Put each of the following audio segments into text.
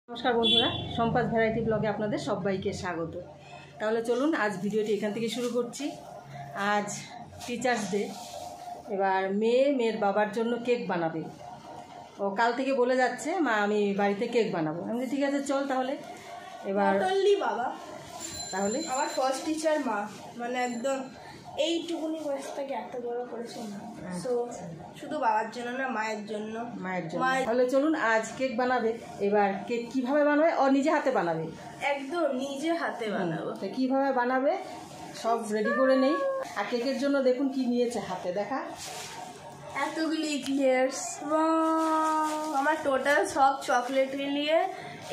নমস্কার বন্ধুরা, সম্পাস ভ্যারাইটি ব্লগে আপনাদের সবাইকে স্বাগত। তাহলে চলুন আজ ভিডিওটি এখান থেকে শুরু করছি। আজ টিচার্স ডে। এবার মেয়ের বাবার জন্য কেক বানাবে। ও কাল থেকে বলে যাচ্ছে, মা আমি বাড়িতে কেক বানাবো। আমি ঠিক আছে চল তাহলে। এবার বাবা তাহলে আমার ফার্স্ট টিচার মা, মানে একদম এইটুকুনি বয়স থেকে এত বড় করেছে মা। তো শুধু বাবার জন্য না, মায়ের জন্য। তাহলে চলুন আজ কেক বানাবে। এবার কেক কিভাবে বানাবে? ও নিজে হাতে বানাবে, একদম নিজে হাতে বানাবো। কিভাবে বানাবে সব রেডি করে নেই। আর কেকের জন্য দেখুন কি নিয়েছে হাতে, দেখা এতগুলি ইক্লেয়ার্স। আমার টোটাল সব চকলেট মিলিয়ে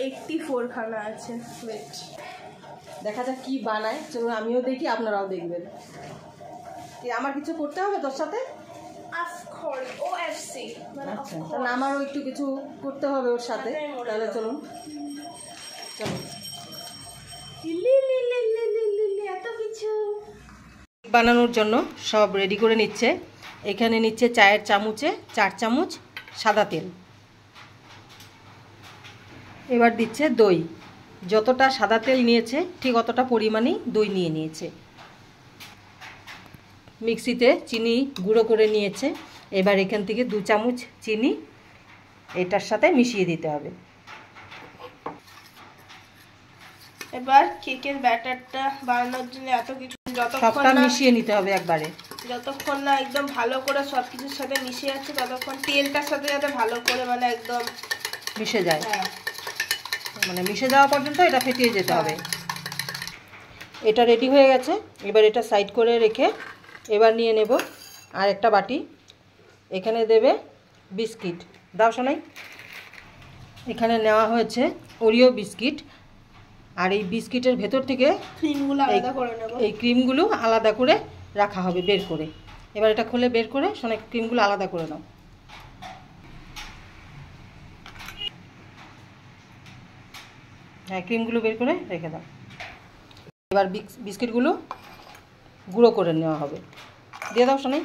84 খানা আছে। ওয়েট, দেখা যাক কি বানায়। চলুন আমিও দেখি, আপনারাও দেখবেন। আমার কিছু করতে হবে তোর সাথে? আচ্ছা, তাহলে আমারও একটু কিছু করতে হবে ওর সাথে। তাহলে চলুন চলুন এত কিছু বানানোর জন্য সব রেডি করে নিচ্ছে। এখানে নিচ্ছে চায়ের চামচে 4 চামচ সাদা তেল। এবার দিচ্ছে দই। যতটা সাদা তেল নিয়েছে ঠিক অতটা পরিমাণেই দই নিয়ে নিয়েছে। মিক্সিতে চিনি গুঁড়ো করে নিয়েছে। এবার এখান থেকে 2 চামচ চিনি এটার সাথে মিশিয়ে দিতে হবে। এবার কেকের ব্যাটারটা বানানোর জন্য এত কিছু সবটা মিশিয়ে নিতে হবে একবারে। যতক্ষণ না একদম ভালো করে সব কিছুর সাথে মিশে যাচ্ছে ততক্ষণ তেলটার সাথে যাতে ভালো করে মানে একদম মিশে যায়। মানে মিশে যাওয়া পর্যন্ত এটা ফেটিয়ে যেতে হবে। এটা রেডি হয়ে গেছে। এবার এটা সাইড করে রেখে এবার নিয়ে নেব আর একটা বাটি। এখানে দেবে বিস্কিট। দাও শোনাই। এখানে নেওয়া হয়েছে ওরিও বিস্কিট। আর এই বিস্কিটের ভেতর থেকে এই ক্রিমগুলো আলাদা করে রাখা হবে বের করে। এবার এটা খুলে বের করে শোনাই ক্রিমগুলো আলাদা করে নাও। হ্যাঁ, ক্রিমগুলো বের করে রেখে দাও। এবার বিস্কিটগুলো গুঁড়ো করে নেওয়া হবে। দিয়ে দাও শোনাই।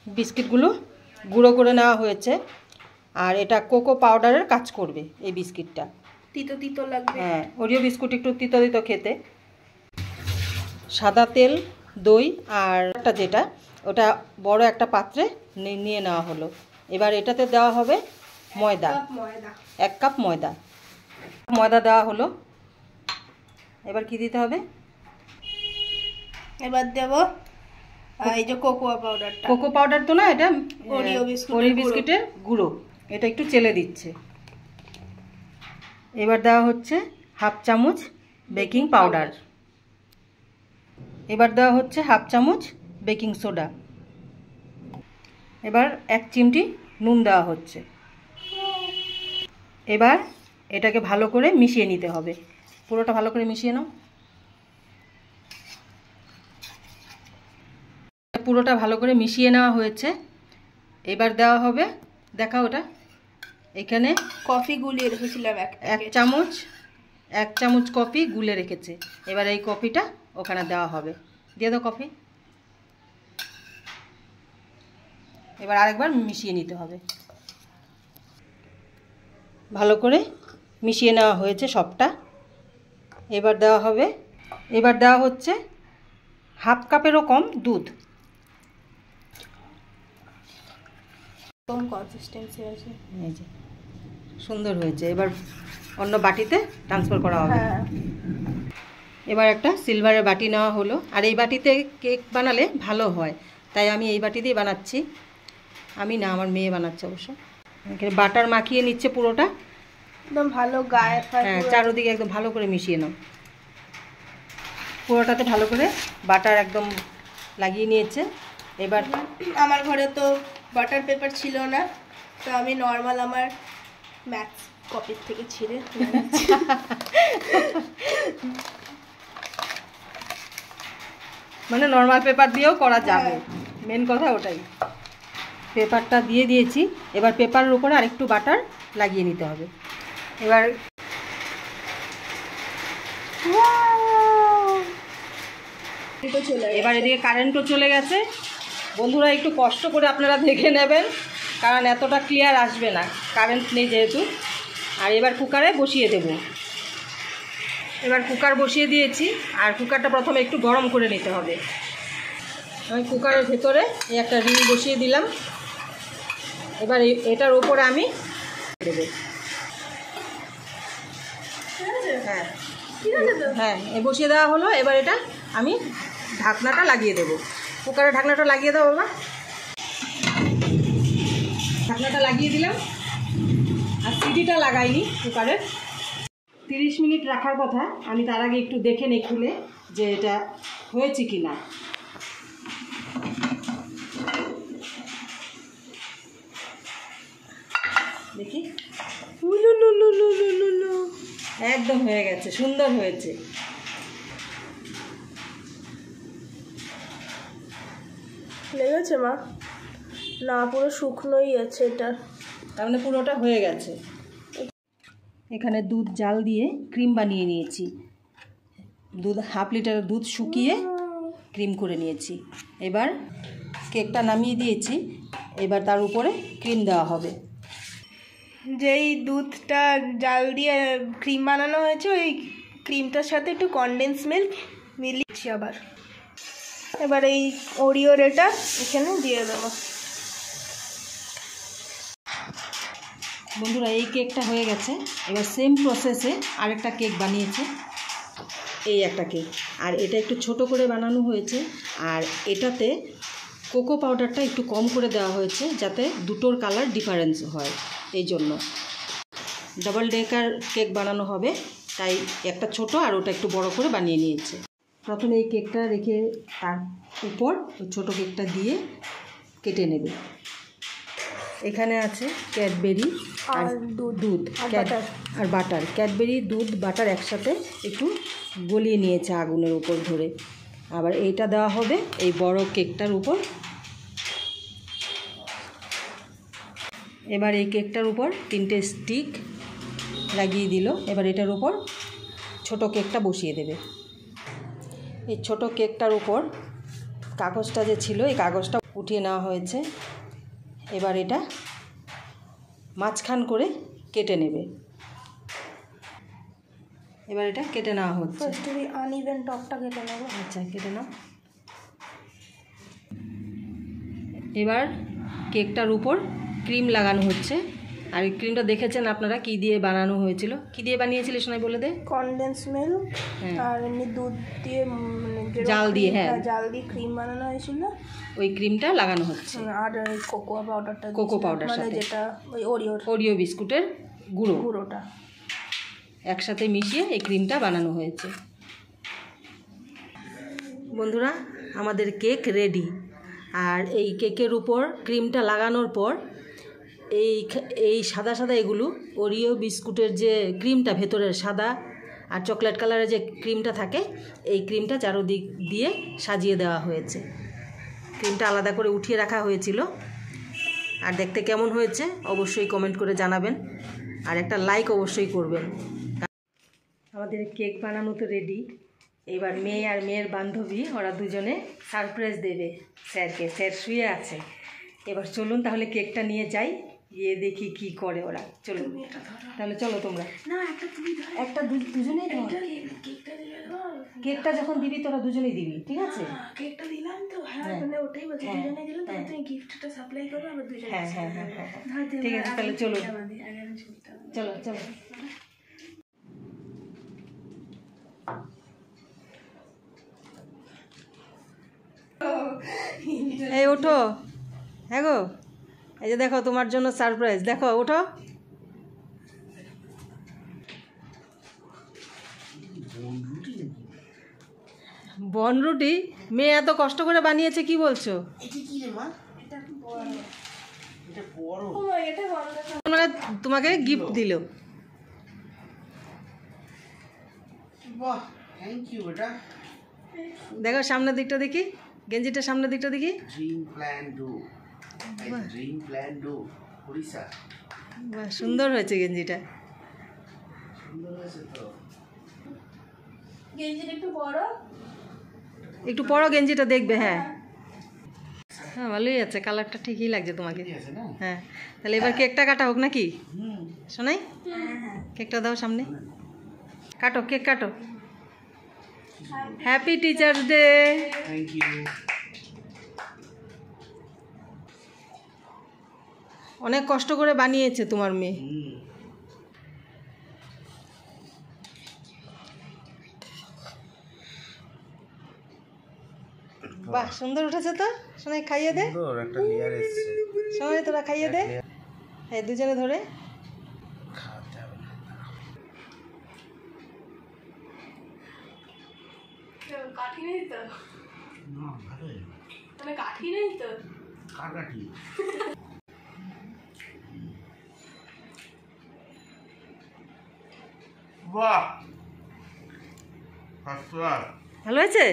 বিস্কিটগুলো গুঁড়ো করে নেওয়া হয়েছে। আর এটা কোকো পাউডারের কাজ করবে এই বিস্কিটটা। তিতো তিতো লাগবে। হ্যাঁ, ওরিও বিস্কুট একটু তিতো তিতো খেতে। সাদা তেল, দই আর একটা যেটা ওটা বড় একটা পাত্রে নিয়ে নেওয়া হলো। এবার এটাতে দেওয়া হবে ময়দা। 1 কাপ ময়দা। ময়দা দেওয়া হলো। এবার কি দিতে হবে? এবার দেব এই যে কোকোয়া পাউডারটা। কোকো পাউডার তো না, এটা ওরিও বিস্কুটের গুঁড়ো। এটা একটু চেলে দিচ্ছে। এবার দেওয়া হচ্ছে 1/2 চামচ বেকিং পাউডার। এবার দেওয়া হচ্ছে 1/2 চামচ বেকিং সোডা। এবার 1 চিমটি নুন দেওয়া হচ্ছে। এবার এটাকে ভালো করে মিশিয়ে নিতে হবে। পুরোটা ভালো করে মিশিয়ে নাও। পুরোটা ভালো করে মিশিয়ে নেওয়া হয়েছে। এবার দেওয়া হবে, দেখাও ওটা। এখানে কফি গুলিয়ে রেখেছিলাম 1 চামচ কফি গুলে রেখেছে। এবার এই কফিটা ওখানে দেওয়া হবে। দিয়ে দাও কফি। এবার আরেকবার মিশিয়ে নিতে হবে। ভালো করে মিশিয়ে নেওয়া হয়েছে সবটা। এবার দেওয়া হবে, এবার দেওয়া হচ্ছে 1/2 কাপেরও কম দুধ। কম কনসিস্টেন্সি আছে। এই যে সুন্দর হয়েছে। এবার অন্য বাটিতে ট্রান্সফার করা হবে। এবার একটা সিলভারের বাটি নেওয়া হলো। আর এই বাটিতে কেক বানালে ভালো হয়, তাই আমি এই বাটি দিয়ে বানাচ্ছি। আমি না, আমার মেয়ে বানাচ্ছে অবশ্য। এখানে বাটার মাখিয়ে নিচ্ছে পুরোটা একদম ভালো গায়ে। হ্যাঁ, চারদিকে একদম ভালো করে মিশিয়ে নাও। পুরোটাতে ভালো করে বাটার একদম লাগিয়ে নিয়েছে। এবার আমার ঘরে তো বাটার পেপার ছিল না, তো আমি নর্মাল আমার ম্যাথস কপির থেকে ছিঁড়ে মানে নর্মাল পেপার দিয়েও করা যাবে। মেন কথা ওটাই। পেপারটা দিয়ে দিয়েছি। এবার পেপারের উপরে আরেকটু বাটার লাগিয়ে নিতে হবে। এবার এদিকে কারেন্টও চলে গেছে। বন্ধুরা একটু কষ্ট করে আপনারা দেখে নেবেন, কারণ এতটা ক্লিয়ার আসবে না, কারেন্ট নেই যেহেতু। আর এবার কুকারে বসিয়ে দেব। এবার কুকার বসিয়ে দিয়েছি, আর কুকারটা প্রথমে একটু গরম করে নিতে হবে। আমি কুকারের ভেতরে এই একটা রিং বসিয়ে দিলাম। এবার এটার ওপরে আমি দেবো। হ্যাঁ হ্যাঁ, বসিয়ে দেওয়া হলো। এবার এটা আমি ঢাকনাটা লাগিয়ে দেবো। কুকারের ঢাকনাটা লাগিয়ে দেবো বাবা। ঢাকনাটা লাগিয়ে দিলাম, আর সিটিটা লাগাইনি কুকারের। 30 মিনিট রাখার কথা। আমি তার আগে একটু দেখে নিই খুলে যে এটা হয়েছে কি না। দেখি, একদম হয়ে গেছে, সুন্দর হয়েছে। লেগেছে মা? না, পুরো শুকনোই আছে এটা। তার মানে পুরোটা হয়ে গেছে। এখানে দুধ জাল দিয়ে ক্রিম বানিয়ে নিয়েছি। দুধ 1/2 লিটারের দুধ শুকিয়ে ক্রিম করে নিয়েছি। এবার কেকটা নামিয়ে দিয়েছি। এবার তার উপরে ক্রিম দেওয়া হবে। যেই দুধটা জাল দিয়ে ক্রিম বানানো হয়েছে, ওই ক্রিমটার সাথে একটু কনডেন্স মিল্ক মিলিয়েছি আবার। এবার এই ওরিওর এটা এখানে দিয়ে দেবো। বন্ধুরা, এই কেকটা হয়ে গেছে। এবার সেম প্রসেসে আরেকটা কেক বানিয়েছে। এই একটা কেক, আর এটা একটু ছোট করে বানানো হয়েছে। আর এটাতে কোকো পাউডারটা একটু কম করে দেওয়া হয়েছে, যাতে দুটোর কালার ডিফারেন্স হয়। এই জন্য ডাবল ডেকার কেক বানানো হবে, তাই একটা ছোট আর ওটা একটু বড় করে বানিয়ে নিয়েছে। প্রথমে এই কেকটা রেখে তার উপর ওই ছোটো কেকটা দিয়ে কেটে নেবে। এখানে আছে ক্যাডবেরি আর দুধ আর বাটার। ক্যাডবেরি, দুধ, বাটার একসাথে একটু গলিয়ে নিয়েছে আগুনের উপর ধরে। আবার এইটা দেওয়া হবে এই বড় কেকটার উপর। এবার এই কেকটার উপর 3টে স্টিক লাগিয়ে দিল। এবার এটার উপর ছোট কেকটা বসিয়ে দেবে। এই ছোট কেকটার উপর কাগজটা যে ছিল, এই কাগজটা উঠিয়ে নেওয়া হয়েছে। এবার এটা মাঝখান করে কেটে নেবে। এবার এটা কেটে নেওয়া হচ্ছে। আনইভেন টপটা কেটে নেবো। আচ্ছা, কেটে নাও। এবার কেকটার উপর ক্রিম লাগানো হচ্ছে। আর এই ক্রিমটা দেখেছেন আপনারা কি দিয়ে বানানো হয়েছিল। কি দিয়ে বানিয়েছিল শোনাই বলে দে। কনডেন্স মিল্ক আর এমনি দুধ দিয়ে, জাল দিয়ে। হ্যাঁ, জাল দিয়ে ক্রিম বানানো হয়েছিল। ওই ক্রিমটা লাগানো হচ্ছে। আর কোকো পাউডারটা, কোকো পাউডার সাথে যেটা ওই ওরিও বিস্কুটের গুঁড়োটা একসাথে মিশিয়ে এই ক্রিমটা বানানো হয়েছে। বন্ধুরা, আমাদের কেক রেডি। আর এই কেকের উপর ক্রিমটা লাগানোর পর এই সাদা সাদা এগুলো ওরিও বিস্কুটের যে ক্রিমটা ভেতরের সাদা আর চকলেট কালারের যে ক্রিমটা থাকে, এই ক্রিমটা চারদিক দিয়ে সাজিয়ে দেওয়া হয়েছে। ক্রিমটা আলাদা করে উঠিয়ে রাখা হয়েছিল। আর দেখতে কেমন হয়েছে অবশ্যই কমেন্ট করে জানাবেন, আর একটা লাইক অবশ্যই করবেন। আমাদের কেক বানানো তো রেডি। এবার মেয়ে আর মেয়ের বান্ধবী ওরা দুজনে সারপ্রাইজ দেবে স্যারকে। স্যার শুয়ে আছে। এবার চলুন তাহলে কেকটা নিয়ে যাই, গিয়ে দেখি কি করে ওরা। চলুন তাহলে, চলো তোমরা। একটা দুজনেই কেকটা যখন দিবি তোরা দুজনেই দিবি, ঠিক আছে? কেকটা দিলাম তো, মানে ওটাই বলছি, দুজনেই দিলাম তো, তুমি গিফটটা সাপ্লাই করবে, আমরা দুজনে। হ্যাঁ, ঠিক আছে, তাহলে চলুন। চলো চলো। এই ওঠো। হ্যাঁ গো, এই যে দেখো তোমার জন্য সারপ্রাইজ। দেখো, ওঠো। বনরুটি মেয়ে এত কষ্ট করে বানিয়েছে, কি বলছো? মানে তোমাকে গিফট দিল। দেখো সামনের দিকটা দেখি, গেঞ্জিটা সামনের দিকটা দেখি। বাহ, সুন্দর হয়েছে গেঞ্জিটা। একটু পরো গেঞ্জিটা, দেখবে। হ্যাঁ হ্যাঁ ভালোই আছে, কালারটা ঠিকই লাগছে তোমাকে। হ্যাঁ তাহলে এবার কেকটা কাটা হোক নাকি শোনাই? কেকটা দাও সামনে, কাটো কেক কাটো। Happy Teachers' Day. Thank you. অনেক কষ্ট করে বানিয়েছে তোমার মেয়ে। বাহ সুন্দর উঠেছে তো। শোনাই খাইয়ে দে, একটা লেয়ার এসেছে। শোনাই তোরা খাইয়ে দে। হ্যাঁ দুজনে ধরে খাওয়াতে হবে না। কাঠি নেই তো, না ভালোই। মানে কাঠি নেই তো, কাটাটি। বাহ ভালো হয়েছে।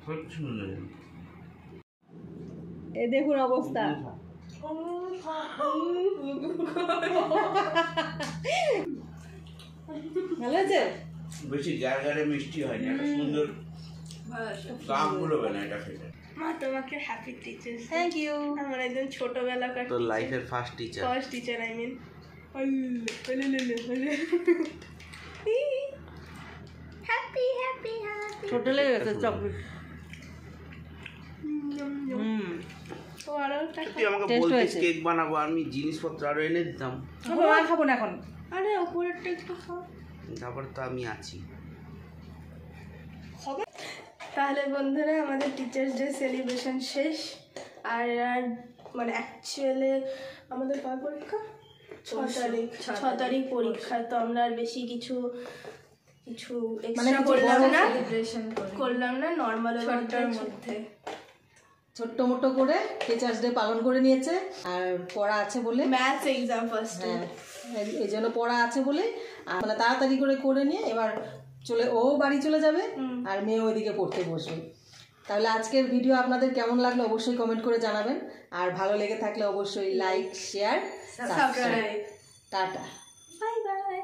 খুব সুন্দর। এ দেখুন অবস্থা। ভালো হয়েছে। বেশি গাড়গাড়ে মিষ্টি হয় না, একটা সুন্দর দাম বলবে না এটা খেতে। মা তোমাকে হ্যাপি টিচার্স। Thank you. আমার একদম ছোটবেলাকার তোর লাইফের first teacher. First teacher I mean. Happy happy happy. ছোট লেগে গেছে চকলেট। ও আরো একটা তুই আমাকে Taste বলতিস হয়েছে। কেক বানাবো, আমি জিনিসপত্র আরো এনে দিতাম। আর খাবো না এখন। আরে উপরেরটা একটু খাও। তারপর তো আমি আছি। তাহলে বন্ধুরা আমাদের টিচার্স ডে সেলিব্রেশন শেষ। আর মানে অ্যাকচুয়ালি আমাদের কয় পরীক্ষা? 6 তারিখ পরীক্ষা। তো আমরা আর বেশি কিছু এক্সট্রা করলাম না নর্মাল মধ্যে ছোট্ট মোটো করে টিচার্স ডে পালন করে নিয়েছে। আর পড়া আছে বলে, ম্যাথস এক্সাম ফার্স্ট। হ্যাঁ এই জন্য পড়া আছে বলে মানে তাড়াতাড়ি করে নিয়ে এবার ও বাড়ি চলে যাবে আর মেয়ে ওইদিকে পড়তে বসবে। তাহলে আজকের ভিডিও আপনাদের কেমন লাগলো অবশ্যই কমেন্ট করে জানাবেন। আর ভালো লেগে থাকলে অবশ্যই like share subscribe. Tata. Bye bye.